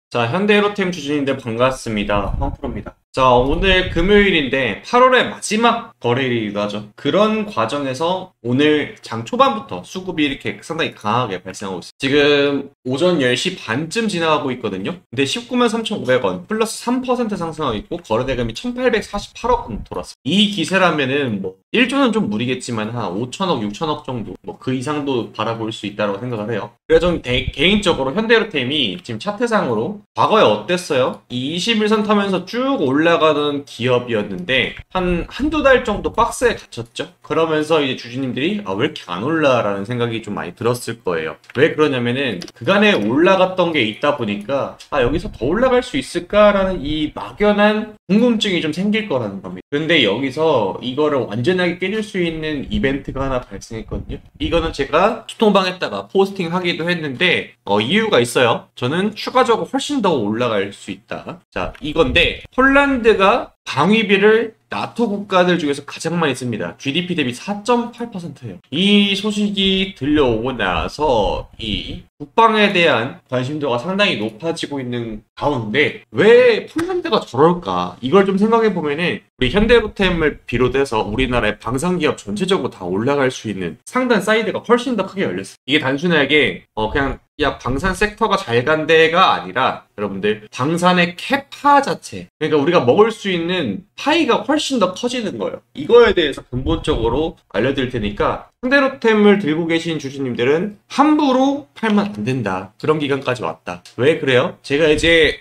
자, 현대로템 주주님들 반갑습니다. 황프로입니다. 자, 오늘 금요일인데 8월의 마지막 거래일이기도 하죠. 그런 과정에서 오늘 장 초반부터 수급이 이렇게 상당히 강하게 발생하고 있어요. 지금 오전 10시 반쯤 지나가고 있거든요. 근데 19만 3,500원 플러스 3% 상승하고 있고 거래대금이 1,848억 원 돌았어요. 이 기세라면은 뭐 1조는 좀 무리겠지만 한 5천억, 6천억 정도 뭐 그 이상도 바라볼 수 있다고 생각을 해요. 그래서 좀 개인적으로 현대로템이 지금 차트상으로 과거에 어땠어요? 이 21선 타면서 쭉 올라가던 기업이었는데 한두 달 정도 박스에 갇혔죠. 그러면서 이제 주주님들이 왜 이렇게 안 올라라는 생각이 좀 많이 들었을 거예요. 왜 그러냐면은 그간에 올라갔던 게 있다 보니까 여기서 더 올라갈 수 있을까라는 이 막연한 궁금증이 좀 생길 거라는 겁니다. 근데 여기서 이거를 완전하게 깨줄 수 있는 이벤트가 하나 발생했거든요. 이거는 제가 투통방에다가 포스팅 하기도 했는데 이유가 있어요. 저는 추가적으로 훨씬 더 올라갈 수 있다. 자, 이건데 폴란드가 방위비를 나토 국가들 중에서 가장 많이 씁니다. GDP 대비 4.8%예요. 이 소식이 들려오고 나서 이 국방에 대한 관심도가 상당히 높아지고 있는 가운데 왜 폴란드가 저럴까? 이걸 좀 생각해 보면은 우리 현대로템을 비롯해서 우리나라의 방산기업 전체적으로 다 올라갈 수 있는 상단 사이드가 훨씬 더 크게 열렸어요. 이게 단순하게 그냥 방산 섹터가 잘 간 데가 아니라 여러분들 방산의 캐파 자체, 그러니까 우리가 먹을 수 있는 파이가 훨씬 더 커지는 거예요. 이거에 대해서 근본적으로 알려드릴 테니까 현대로템을 들고 계신 주주님들은 함부로 팔면 안 된다. 그런 기간까지 왔다. 왜 그래요? 제가 이제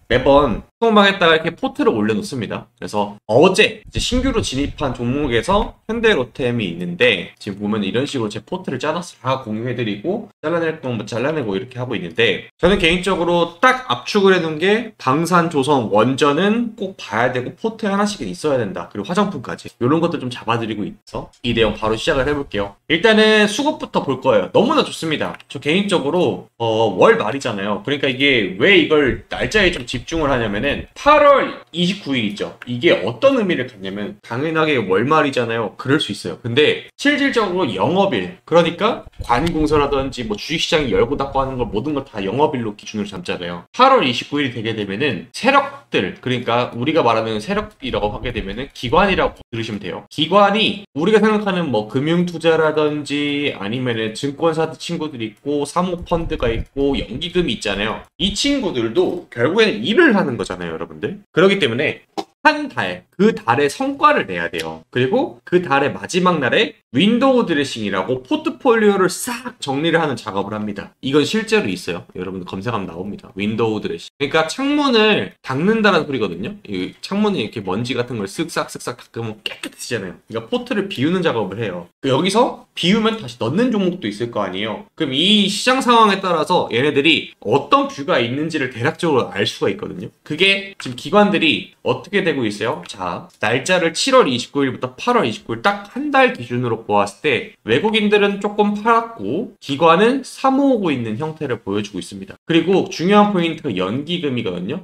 매번 통방에다가 이렇게 포트를 올려놓습니다. 그래서 어제 이제 신규로 진입한 종목에서 현대로템이 있는데 지금 보면 이런 식으로 제 포트를 짜놔서 다 공유해드리고 잘라낼 건 뭐 잘라내고 이렇게 하고 있는데 저는 개인적으로 딱 압축을 해놓은 게 방산, 조선, 원전은 꼭 봐야 되고 포트에 하나씩은 있어야 된다. 그리고 화장품까지 이런 것들 좀 잡아드리고 있어. 이 내용 바로 시작을 해볼게요. 일단은 수급부터 볼 거예요. 너무나 좋습니다. 저 개인적으로 월 말이잖아요. 그러니까 이게 왜 이걸 날짜에 좀 집중을 하냐면은 8월 29일 있죠. 이게 어떤 의미를 갖냐면 당연하게 월말이잖아요. 그럴 수 있어요. 근데 실질적으로 영업일, 그러니까 관공서라든지 뭐 주식시장이 열고 닫고 하는 걸 모든 걸 다 영업일로 기준으로 잡잖아요. 8월 29일이 되게 되면은 세력들, 그러니까 우리가 말하는 세력이라고 하게 되면은 기관이라고 들으시면 돼요. 기관이 우리가 생각하는 뭐 금융투자라든지 아니면은 증권사 친구들이 있고 사모펀드가 있고 연기금이 있잖아요. 이 친구들도 결국에는 일을 하는 거잖아요, 여러분들. 그렇기 때문에 한 달, 그 달의 성과를 내야 돼요. 그리고 그 달의 마지막 날에 윈도우 드레싱이라고 포트폴리오를 싹 정리를 하는 작업을 합니다. 이건 실제로 있어요. 여러분들 검색하면 나옵니다. 윈도우 드레싱. 그러니까 창문을 닦는다는 소리거든요. 이 창문에 이렇게 먼지 같은 걸 쓱싹 닦으면 깨끗해지잖아요. 그러니까 포트를 비우는 작업을 해요. 여기서 비우면 다시 넣는 종목도 있을 거 아니에요. 그럼 이 시장 상황에 따라서 얘네들이 어떤 뷰가 있는지를 대략적으로 알 수가 있거든요. 그게 지금 기관들이 어떻게 되고 있어요? 자, 날짜를 7월 29일부터 8월 29일 딱 한 달 기준으로 보았을 때 외국인들은 조금 팔았고 기관은 사모으고 있는 형태를 보여주고 있습니다. 그리고 중요한 포인트가 연기금이거든요.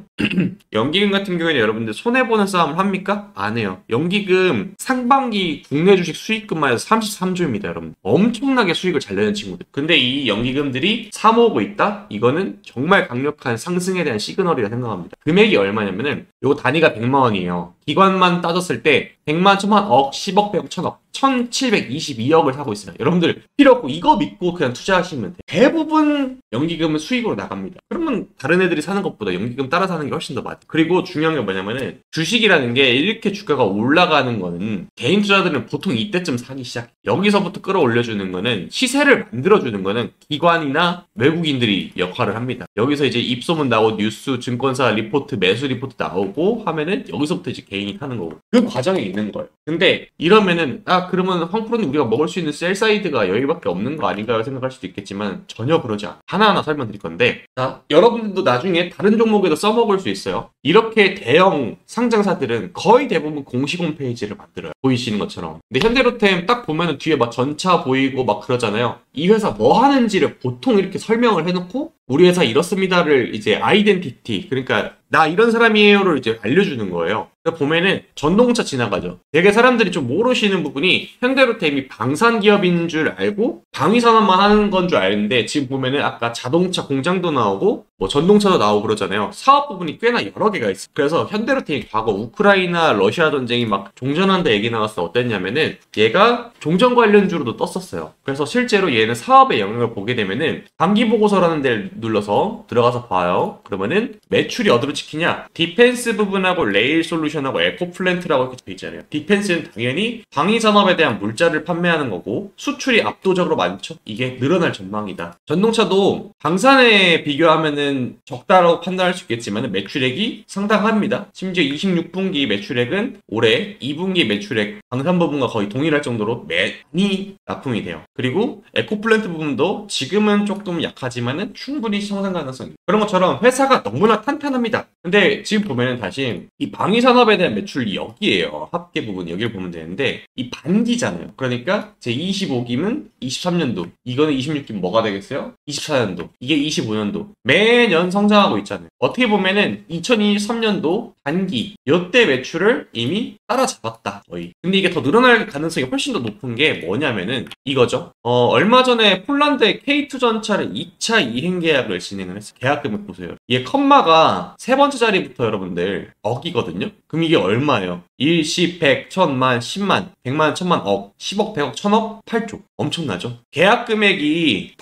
연기금 같은 경우에는 여러분들 손해보는 싸움을 합니까? 안 해요. 연기금 상반기 국내 주식 수익금만 해서 33조입니다, 여러분. 엄청나게 수익을 잘 내는 친구들. 근데 이 연기금들이 사모으고 있다? 이거는 정말 강력한 상승에 대한 시그널이라 생각합니다. 금액이 얼마냐면은 요 단위가 100만 원이에요. 기관만 따졌을 때 100만, 1000만, 억, 10억, 100억, 1000억 1722억을 사고 있어요. 여러분들 필요 없고 이거 믿고 그냥 투자하시면 돼요. 대부분 연기금은 수익으로 나갑니다. 그러면 다른 애들이 사는 것보다 연기금 따라 사는 게 훨씬 더 맞아요. 그리고 중요한 게 뭐냐면은 주식이라는 게 이렇게 주가가 올라가는 거는 개인 투자들은 보통 이때쯤 사기 시작해요. 여기서부터 끌어올려주는 거는 시세를 만들어주는 거는 기관이나 외국인들이 역할을 합니다. 여기서 이제 입소문 나오고 뉴스, 증권사 리포트, 매수 리포트 나오고 하면은 여기서부터 이제 개인이 타는 거고 그 과정에 있는 거예요. 근데 이러면은 그러면 황프로님 우리가 먹을 수 있는 셀사이드가 여기밖에 없는 거 아닌가요? 생각할 수도 있겠지만 전혀 그러지 않아요. 하나하나 설명드릴 건데 자, 여러분들도 나중에 다른 종목에도 써먹을 수 있어요. 이렇게 대형 상장사들은 거의 대부분 공식 홈페이지를 만들어요. 보이시는 것처럼. 근데 현대로템 딱 보면은 뒤에 막 전차 보이고 막 그러잖아요. 이 회사 뭐 하는지를 보통 이렇게 설명을 해놓고 우리 회사 이렇습니다를 이제 아이덴티티, 그러니까 나 이런 사람이에요를 이제 알려주는 거예요. 그러니까 보면은 전동차 지나가죠. 되게 사람들이 좀 모르시는 부분이 현대로템이 방산 기업인 줄 알고 방위 산업만 하는 건 줄 아는데, 지금 보면은 아까 자동차 공장도 나오고 뭐 전동차도 나오고 그러잖아요. 사업 부분이 꽤나 여러 개가 있어요. 그래서 현대로템이 과거 우크라이나 러시아 전쟁이 막 종전한다 얘기 나왔을 때 어땠냐면은 얘가 종전 관련주로도 떴었어요. 그래서 실제로 얘는 사업의 영향을 보게 되면은 단기 보고서라는 데를 눌러서 들어가서 봐요. 그러면은 매출이 어디로 찍히냐? 디펜스 부분하고 레일 솔루션하고 에코플랜트라고 이렇게 돼 있잖아요. 디펜스는 당연히 방위 산업에 대한 물자를 판매하는 거고 수출이 압도적으로 많죠. 이게 늘어날 전망이다. 전동차도 방산에 비교하면은 적다라고 판단할 수 있겠지만 매출액이 상당합니다. 심지어 26분기 매출액은 올해 2분기 매출액 방산 부분과 거의 동일할 정도로 많이 납품이 돼요. 그리고 에코플랜트 부분도 지금은 조금 약하지만은 충분히 성장 가능성이 있어요. 그런 것처럼 회사가 너무나 탄탄합니다. 근데 지금 보면은 다시 이 방위 산업에 대한 매출이 여기에요. 합계 부분 여기를 보면 되는데 이 반기잖아요. 그러니까 제 25기는 23년도, 이거는 26기면 뭐가 되겠어요? 24년도, 이게 25년도. 매년 성장하고 있잖아요. 어떻게 보면은 2023년도 반기 이때 매출을 이미 따라잡았다 거의. 근데 이게 더 늘어날 가능성이 훨씬 더 높은 게 뭐냐면은 이거죠. 얼마 전에 폴란드의 K2 전차를 2차 이행 계약을 진행을 했어요. 계약 금액 보세요. 이게 컴마가 세 번째 자리부터 여러분들 억이거든요. 그럼 이게 얼마예요? 1, 10, 100, 1000만, 10만, 100만, 1000만, 억, 10억, 100억, 1000억, 8조. 엄청나죠? 계약 금액이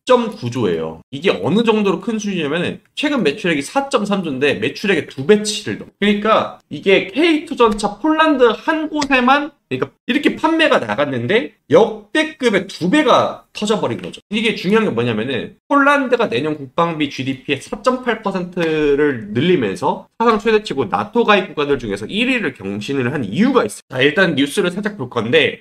8.9조예요. 이게 어느 정도로 큰 수준이냐면 최근 매출액이 4.3조인데 매출액의 2배치를 넘어. 그러니까 이게 K2 전차 폴란드 한 곳에만, 그러니까 이렇게 판매가 나갔는데 역대급의 2배가 터져버린 거죠. 이게 중요한 게 뭐냐면은 폴란드가 내년 국방비 GDP의 4.8%를 늘리면서 사상 최대치고 나토 가입 국가들 중에서 1위를 경신을 한 이유가 있어요. 자, 일단 뉴스를 살짝 볼 건데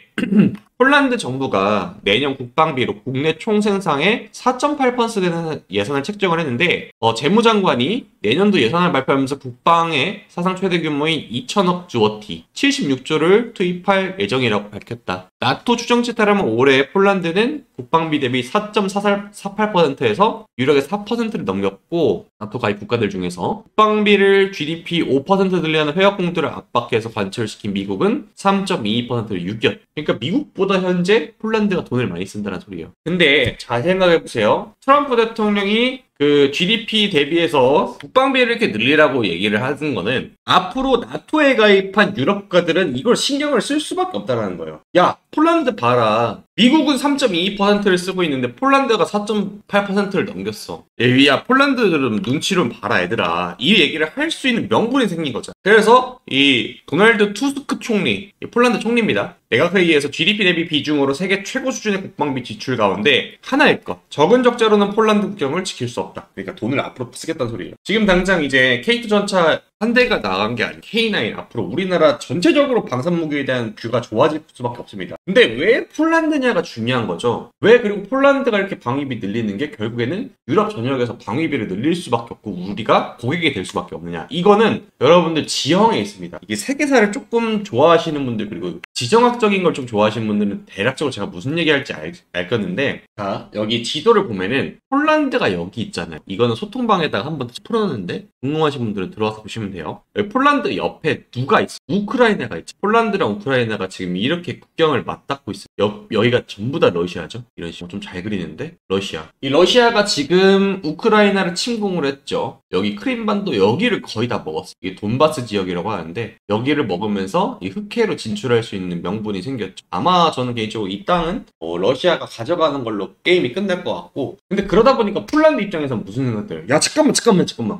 폴란드 정부가 내년 국방비로 국내 총생산의 4.8% 되는 예산을 책정을 했는데 재무장관이 내년도 예산을 발표하면서 국방의 사상 최대 규모인 2천억 주어티 76조를 투입할 예정이라고 밝혔다. 나토 추정치에 따르면 올해 폴란드는 국방비 대비 4.48%에서 유력의 4%를 넘겼고 나토 가입 국가들 중에서 국방비를 GDP 5% 늘리는 회역 공들을 압박해서 관철시킨 미국은 3.22%를 유견. 그러니까 미국보다 현재 폴란드가 돈을 많이 쓴다는 소리예요. 근데 잘 생각해보세요. 트럼프 대통령이 그 GDP 대비해서 국방비를 이렇게 늘리라고 얘기를 하는 거는 앞으로 나토에 가입한 유럽 국가들은 이걸 신경을 쓸 수밖에 없다는 거예요. 야, 폴란드 봐라. 미국은 3.22%를 쓰고 있는데 폴란드가 4.8%를 넘겼어. 야, 폴란드들은 눈치 좀 봐라 얘들아. 이 얘기를 할 수 있는 명분이 생긴 거죠. 그래서 이 도널드 투스크 총리, 폴란드 총리입니다. 내각회의에서 GDP 대비 비중으로 세계 최고 수준의 국방비 지출 가운데 하나일 것. 적은 적자로는 폴란드 국경을 지킬 수 없다. 그러니까 돈을 앞으로 쓰겠다는 소리예요. 지금 당장 이제 K2 전차 한 대가 나간 게 아니고 K9 앞으로 우리나라 전체적으로 방산무기에 대한 뷰가 좋아질 수밖에 없습니다. 근데 왜 폴란드냐가 중요한 거죠. 왜 그리고 폴란드가 이렇게 방위비 늘리는 게 결국에는 유럽 전역에서 방위비를 늘릴 수밖에 없고 우리가 고객이 될 수밖에 없느냐. 이거는 여러분들 지형에 있습니다. 이게 세계사를 조금 좋아하시는 분들 그리고 지정학적인 걸 좀 좋아하시는 분들은 대략적으로 제가 무슨 얘기할지 알겠는데 자 여기 지도를 보면은 폴란드가 여기 있잖아요. 이거는 소통방에다가 한번 풀어놨는데 궁금하신 분들은 들어와서 보시면 돼요. 여기 폴란드 옆에 누가 있어? 우크라이나가 있죠. 폴란드랑 우크라이나가 지금 이렇게 국경을 맞닿고 있어요. 여기가 전부 다 러시아죠. 이런 식으로 좀 잘 그리는데 러시아. 이 러시아가 지금 우크라이나를 침공을 했죠. 여기 크림반도 여기를 거의 다 먹었어요. 이게 돈바스 지역이라고 하는데 여기를 먹으면서 이 흑해로 진출할 수 있는 명분이 생겼죠. 아마 저는 개인적으로 이 땅은 러시아가 가져가는 걸로 게임이 끝날 것 같고 근데 그러다 보니까 폴란드 입장에서 무슨 생각들? 야 잠깐만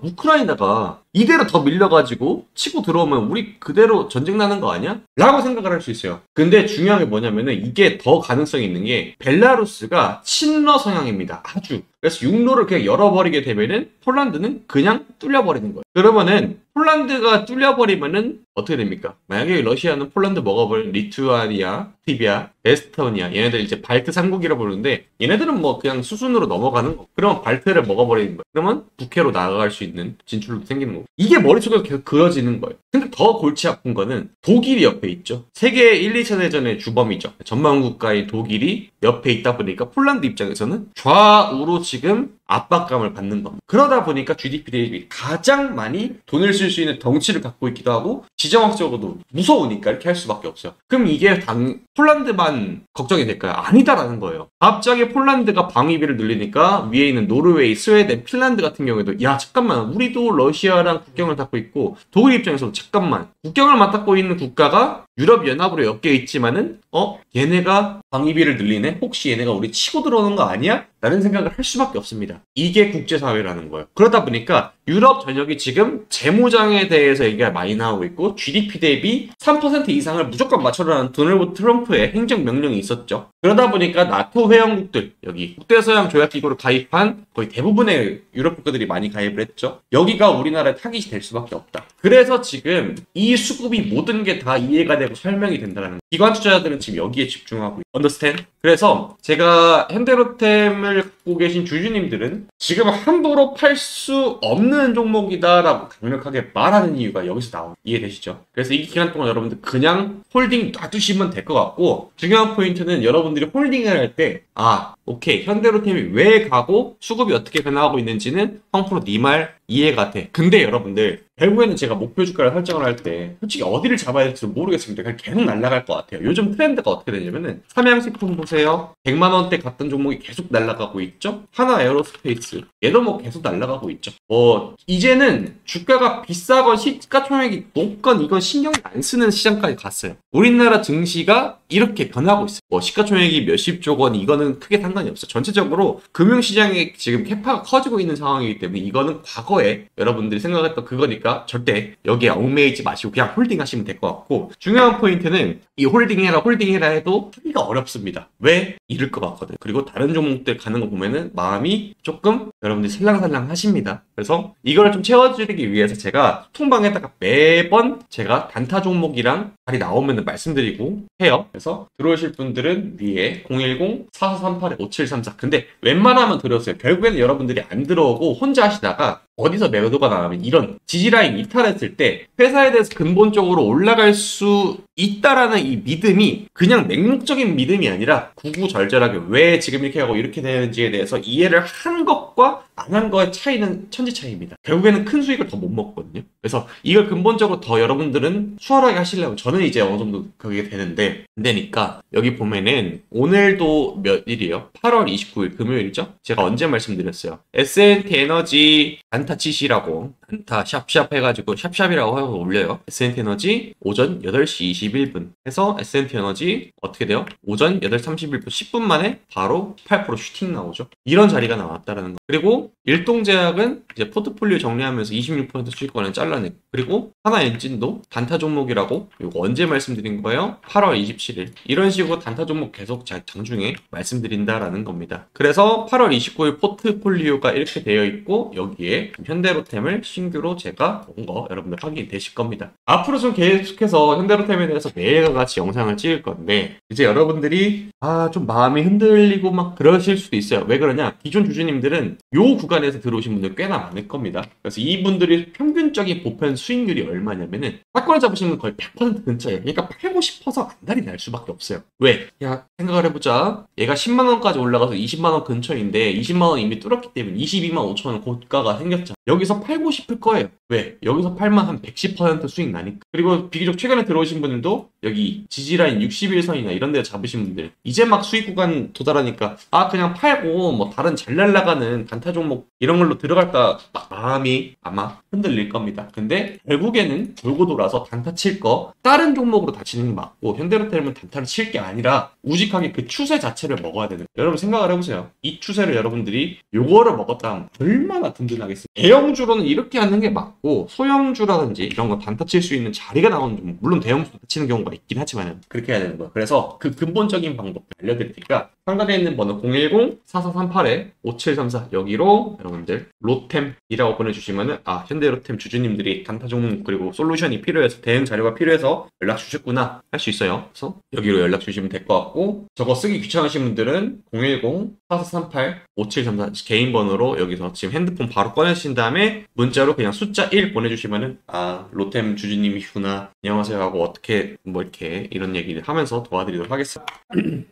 우크라이나가 이대로 더 밀려가지고 치고 들어오면 우리 그대로 전쟁 나는 거 아니야? 라고 생각을 할 수 있어요. 근데 중요한 게 뭐냐면은 이게 더 가능성이 있는 게 벨라루스가 친러 성향입니다. 아주. 그래서 육로를 그냥 열어버리게 되면은 폴란드는 그냥 뚫려버리는 거예요. 그러면은 폴란드가 뚫려버리면은 어떻게 됩니까? 만약에 러시아는 폴란드 먹어버린 리투아니아, 라트비아 에스토니아, 얘네들 이제 발트 3국이라고 부르는데 얘네들은 뭐 그냥 수순으로 넘어가는 거. 그러면 발트를 먹어버리는 거예요. 그러면 북해로 나아갈 수 있는 진출로도 생기는 거고. 이게 머릿속에 계속 그려지는 거예요. 근데 더 골치 아픈 거는 독일이 옆에 있죠. 세계 1, 2차 대전의 주범이죠. 전망 국가인 독일이 옆에 있다 보니까 폴란드 입장에서는 좌우로 지금 압박감을 받는 겁니다. 그러다 보니까 GDP 대비 가장 많이 돈을 쓸 수 있는 덩치를 갖고 있기도 하고 지정학적으로도 무서우니까 이렇게 할 수밖에 없어요. 그럼 이게 폴란드만 걱정이 될까요? 아니다라는 거예요. 갑자기 폴란드가 방위비를 늘리니까 위에 있는 노르웨이, 스웨덴, 핀란드 같은 경우에도 야 잠깐만 우리도 러시아랑 국경을 닦고 있고 독일 입장에서도 잠깐만 국경을 맞닿고 있는 국가가 유럽연합으로 엮여 있지만은 얘네가 방위비를 늘리네? 혹시 얘네가 우리 치고 들어오는 거 아니야? 라는 생각을 할 수밖에 없습니다. 이게 국제사회라는 거예요. 그러다 보니까 유럽 전역이 지금 재무장에 대해서 얘기가 많이 나오고 있고 GDP 대비 3% 이상을 무조건 맞춰라는 도널드 트럼프의 행정명령이 있었죠. 그러다 보니까 나토 회원국들, 여기 국대서양 조약기구를 가입한 거의 대부분의 유럽 국가들이 많이 가입을 했죠. 여기가 우리나라의 타깃이 될 수밖에 없다. 그래서 지금 이 수급이 모든 게 다 이해가 되고 설명이 된다는 거예요. 기관 투자자들은 지금 여기에 집중하고 있어요. understand? 그래서 제가 현대로템을 갖고 계신 주주님들은 지금 함부로 팔 수 없는 종목이다라고 강력하게 말하는 이유가 여기서 나옵니다. 이해되시죠? 그래서 이 기간 동안 여러분들 그냥 홀딩 놔두시면 될 것 같고 중요한 포인트는 여러분들이 홀딩을 할 때 오케이 현대로템이 왜 가고 수급이 어떻게 변화하고 있는지는 황프로 네 말 이해가 돼. 근데 여러분들 결국에는 제가 목표 주가를 설정을 할 때 솔직히 어디를 잡아야 될지 모르겠습니다. 그냥 계속 날아갈 것 같아요. 요즘 트렌드가 어떻게 되냐면은 삼양식품 보세요. 100만 원대 갔던 종목이 계속 날아가고 있죠. 하나 에어로스페이스 얘도 뭐 계속 날아가고 있죠. 이제는 주가가 비싸건 시가총액이 높건 이건 신경 안 쓰는 시장까지 갔어요. 우리나라 증시가 이렇게 변하고 있어요. 시가총액이 몇십조 원 이거는 크게 상관이 없어요. 전체적으로 금융시장에 지금 캐파가 커지고 있는 상황이기 때문에 이거는 과거에 여러분들이 생각했던 그거니까 절대 여기에 얽매이지 마시고 그냥 홀딩 하시면 될 것 같고 중요한 포인트는 이 홀딩해라 해도 하기가 어렵습니다. 왜? 잃을 것 같거든. 그리고 다른 종목들 가는 거 보면은 마음이 조금 여러분들이 살랑살랑 하십니다. 그래서 이걸 좀 채워드리기 위해서 제가 통방에다가 매번 제가 단타 종목이랑 자리 나오면 말씀드리고 해요. 그래서 들어오실 분들은 위에 010-4438-5734 근데 웬만하면 들었어요. 결국에는 여러분들이 안 들어오고 혼자 하시다가 어디서 매도가 나가면 이런 지지라인 이탈했을 때 회사에 대해서 근본적으로 올라갈 수 있다라는 이 믿음이 그냥 맹목적인 믿음이 아니라 구구절절하게 왜 지금 이렇게 하고 이렇게 되는지에 대해서 이해를 한 것과 안 한 거의 차이는 천지 차이입니다. 결국에는 큰 수익을 더 못 먹거든요. 그래서 이걸 근본적으로 더 여러분들은 수월하게 하시려면 저는 이제 어느 정도 그게 되는데 안 되니까 여기 보면은 오늘도 몇 일이에요? 8월 29일 금요일이죠? 제가 언제 말씀드렸어요? S&T 에너지 단타 치시라고 단타 샵샵 해가지고 샵샵이라고 하고 올려요. S&T 에너지 오전 8시 21분 해서 S&T 에너지 어떻게 돼요? 오전 8시 31분 10분 만에 바로 8% 슈팅 나오죠. 이런 자리가 나왔다라는 거. 그리고 일동제약은 이제 포트폴리오 정리하면서 26% 수익권을 잘라내고 그리고 하나엔진도 단타 종목이라고 이거 언제 말씀드린 거예요? 8월 27일 이런 식으로 단타 종목 계속 장중에 말씀드린다라는 겁니다. 그래서 8월 29일 포트폴리오가 이렇게 되어 있고 여기에 현대로템을 신규로 제가 본 거 여러분들 확인되실 겁니다. 앞으로 좀 계속해서 현대로템에 대해서 매일과 같이 영상을 찍을 건데 이제 여러분들이 좀 마음이 흔들리고 막 그러실 수도 있어요. 왜 그러냐? 기존 주주님들은 요 구간에서 들어오신 분들 꽤나 많을 겁니다. 그래서 이분들이 평균적인 보편 수익률이 얼마냐면은 사건을 잡으시면 거의 100% 근처예요. 그러니까 팔고 싶어서 안달이 날 수밖에 없어요. 왜? 생각을 해보자. 얘가 10만원까지 올라가서 20만원 근처인데 20만원 이미 뚫었기 때문에 22만 5천원 고가가 생겼잖아. 여기서 팔고 싶을 거예요. 왜? 여기서 팔면 한 110% 수익 나니까. 그리고 비교적 최근에 들어오신 분들도 여기 지지라인 61선이나 이런 데 잡으신 분들 이제 막 수익 구간 도달하니까 그냥 팔고 뭐 다른 잘 날라가는 단타 종목 이런 걸로 들어갈까 마음이 아마 흔들릴 겁니다. 근데 결국에는 돌고 돌아서 단타 칠 거 다른 종목으로 다치는 게 맞고 현대로템은 단타를 칠 게 아니라 우직하게 그 추세 자체를 먹어야 되는 거예요. 여러분 생각을 해보세요. 이 추세를 여러분들이 요거를 먹었다면 얼마나 든든하겠어요. 대형주로는 이렇게 하는 게 맞고 소형주라든지 이런 거 단타 칠 수 있는 자리가 나오는 종목 물론 대형주도 다치는 경우가 있긴 하지만 그렇게 해야 되는 거야. 그래서 그 근본적인 방법 알려드릴 테니까 상단에 있는 번호 010-4438-5734 여기로 여러분들 로템이라고 보내주시면은 현대로템 주주님들이 단타 종목 그리고 솔루션이 필요해서 대응 자료가 필요해서 연락 주셨구나 할 수 있어요. 그래서 여기로 연락 주시면 될 것 같고 저거 쓰기 귀찮으신 분들은 010-4438-5734 개인 번호로 여기서 지금 핸드폰 바로 꺼내신 다음에 문자로 그냥 숫자 1 보내주시면은 로템 주주님이시구나 안녕하세요 하고 어떻게 이렇게 이런 얘기를 하면서 도와드리도록 하겠습니다.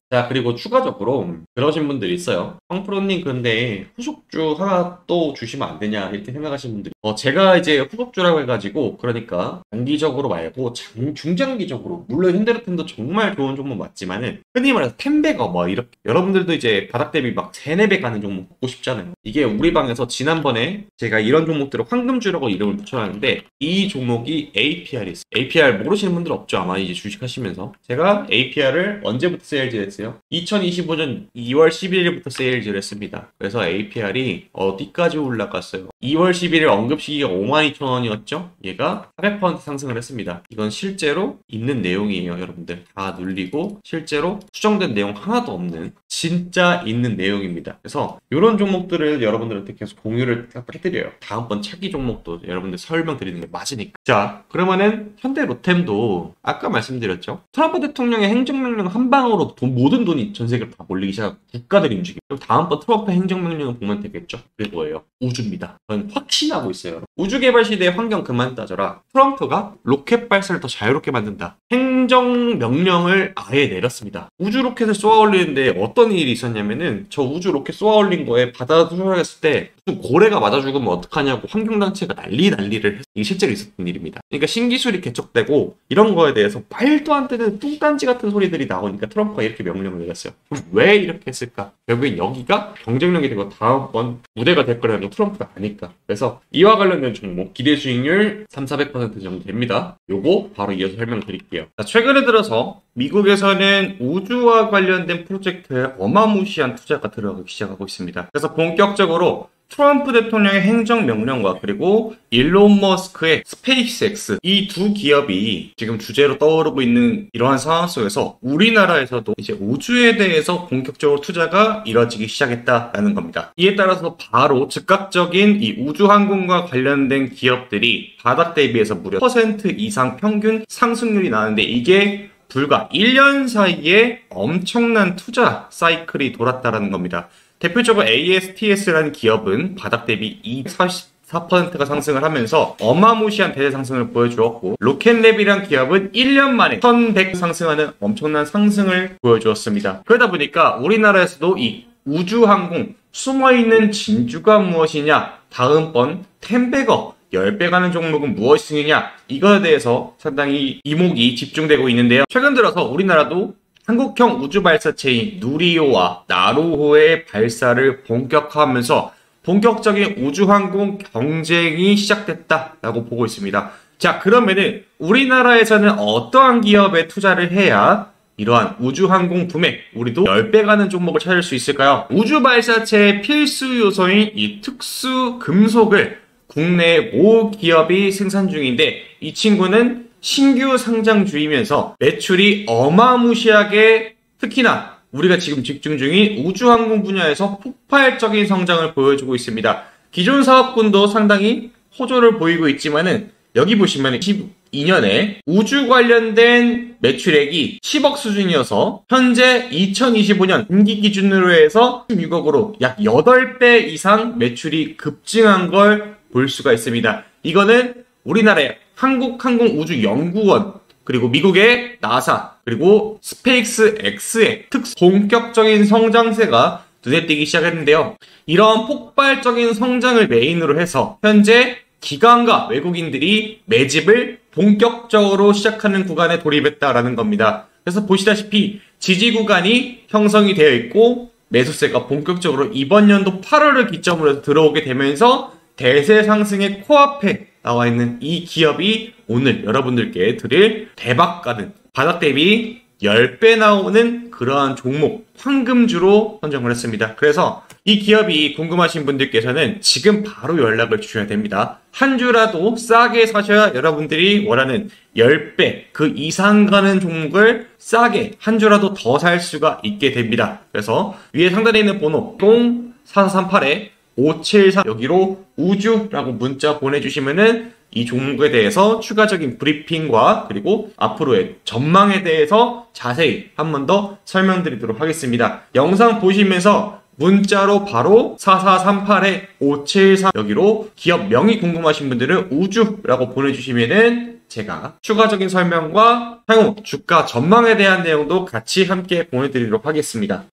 자, 그리고 추가적으로 그러신 분들이 있어요. 황프로님 근데 후속주 하나 또 주시면 안 되냐 이렇게 생각하시는 분들이 제가 이제 후속주라고 해가지고 그러니까 단기적으로 말고 중장기적으로 물론 현대로템도 정말 좋은 종목 맞지만은 흔히 말해서 템베거 이렇게 여러분들도 이제 바닥 대비 막 3, 4배 가는 종목 먹고 싶잖아요. 이게 우리 방에서 지난번에 제가 이런 종목들을 황금주라고 이름을 붙여놨는데 이 종목이 APR이 있어요. APR 모르시는 분들 없죠 아마 이제 주식하시면서. 제가 APR을 언제부터 세일즈를 했어요? 2025년 2월 11일부터 세일즈를 했습니다. 그래서 APR이 어디까지 올라갔어요? 2월 11일 언급시기가 52,000원이었죠? 얘가 400% 상승을 했습니다. 이건 실제로 있는 내용이에요 여러분들. 다 눌리고 실제로 수정된 내용 하나도 없는 진짜 있는 내용입니다. 그래서 이런 종목들을 여러분들한테 계속 공유를 해드려요. 다음번 차기 종목도 여러분들 설명드리는 게 맞으니까. 자, 그러면은 현대로템도 아까 말씀드렸죠. 트럼프 대통령의 행정명령 한 방으로 모든 돈이 전 세계로 다 몰리기 시작하고 국가들이 움직이고 다음번 트럼프 행정명령을 보면 되겠죠. 그게 뭐예요? 우주입니다. 저는 확신하고 있어요. 여러분. 우주개발 시대의 환경 그만 따져라. 트럼프가 로켓 발사를 더 자유롭게 만든다. 행정명령을 아예 내렸습니다. 우주 로켓을 쏘아 올리는데 어떤 일이 있었냐면은 저 우주 로켓 쏘아 올린 거에 바다 투척했을 때 무슨 고래가 맞아 죽으면 어떡하냐고 환경단체가 난리를 했어요. 이게 실제로 있었던 일입니다. 그러니까 신기술이 개척되고 이런 거에 대해서 말도 안 되는 뚱딴지 같은 소리들이 나오니까 트럼프가 이렇게 명령을 내렸어요. 그럼 왜 이렇게 했을까? 결국엔 여기가 경쟁력이 되고 다음번 무대가 될 거라는 건 트럼프가 아니까. 그래서 이와 관련된 종목 기대 수익률 3,400% 정도 됩니다. 요거 바로 이어서 설명드릴게요. 자, 최근에 들어서 미국에서는 우주와 관련된 프로젝트에 어마무시한 투자가 들어가기 시작하고 있습니다. 그래서 본격적으로 트럼프 대통령의 행정명령과 그리고 일론 머스크의 스페이스X 이 두 기업이 지금 주제로 떠오르고 있는 이러한 상황 속에서 우리나라에서도 이제 우주에 대해서 본격적으로 투자가 이뤄지기 시작했다라는 겁니다. 이에 따라서 바로 즉각적인 이 우주항공과 관련된 기업들이 바닥 대비해서 무려 10% 이상 평균 상승률이 나는데 이게 불과 1년 사이에 엄청난 투자 사이클이 돌았다라는 겁니다. 대표적으로 ASTS라는 기업은 바닥 대비 244%가 상승을 하면서 어마무시한 대대 상승을 보여주었고 로켓랩이라는 기업은 1년 만에 1100 상승하는 엄청난 상승을 보여주었습니다. 그러다 보니까 우리나라에서도 이 우주항공 숨어있는 진주가 무엇이냐 다음번 템베거 10배 가는 종목은 무엇이냐 이거에 대해서 상당히 이목이 집중되고 있는데요. 최근 들어서 우리나라도 한국형 우주발사체인 누리호와 나로호의 발사를 본격화하면서 본격적인 우주항공 경쟁이 시작됐다라고 보고 있습니다. 자, 그러면은 우리나라에서는 어떠한 기업에 투자를 해야 이러한 우주항공 붐에 우리도 10배 가는 종목을 찾을 수 있을까요? 우주발사체의 필수 요소인 이 특수 금속을 국내 모 기업이 생산 중인데 이 친구는 신규 상장주이면서 매출이 어마무시하게 특히나 우리가 지금 집중 중인 우주항공 분야에서 폭발적인 성장을 보여주고 있습니다. 기존 사업군도 상당히 호조를 보이고 있지만은 여기 보시면 2022년에 우주 관련된 매출액이 10억 수준이어서 현재 2025년 분기 기준으로 해서 16억으로 약 8배 이상 매출이 급증한 걸 볼 수가 있습니다. 이거는 우리나라의 한국항공우주연구원 그리고 미국의 나사 그리고 스페이스X의 본격적인 성장세가 눈에 띄기 시작했는데요. 이런 폭발적인 성장을 메인으로 해서 현재 기관과 외국인들이 매집을 본격적으로 시작하는 구간에 돌입했다라는 겁니다. 그래서 보시다시피 지지 구간이 형성이 되어 있고 매수세가 본격적으로 이번 연도 8월을 기점으로 해서 들어오게 되면서 대세 상승의 코앞에 나와 있는 이 기업이 오늘 여러분들께 드릴 대박가는 바닥 대비 10배 나오는 그러한 종목 황금주로 선정을 했습니다. 그래서 이 기업이 궁금하신 분들께서는 지금 바로 연락을 주셔야 됩니다. 한 주라도 싸게 사셔야 여러분들이 원하는 10배 그 이상 가는 종목을 싸게 한 주라도 더 살 수가 있게 됩니다. 그래서 위에 상단에 있는 번호 04438-573 여기로 우주라고 문자 보내주시면은 이 종목에 대해서 추가적인 브리핑과 그리고 앞으로의 전망에 대해서 자세히 한 번 더 설명드리도록 하겠습니다. 영상 보시면서 문자로 바로 4438-573 여기로 기업 명이 궁금하신 분들은 우주라고 보내주시면은 제가 추가적인 설명과 향후 주가 전망에 대한 내용도 같이 함께 보내드리도록 하겠습니다.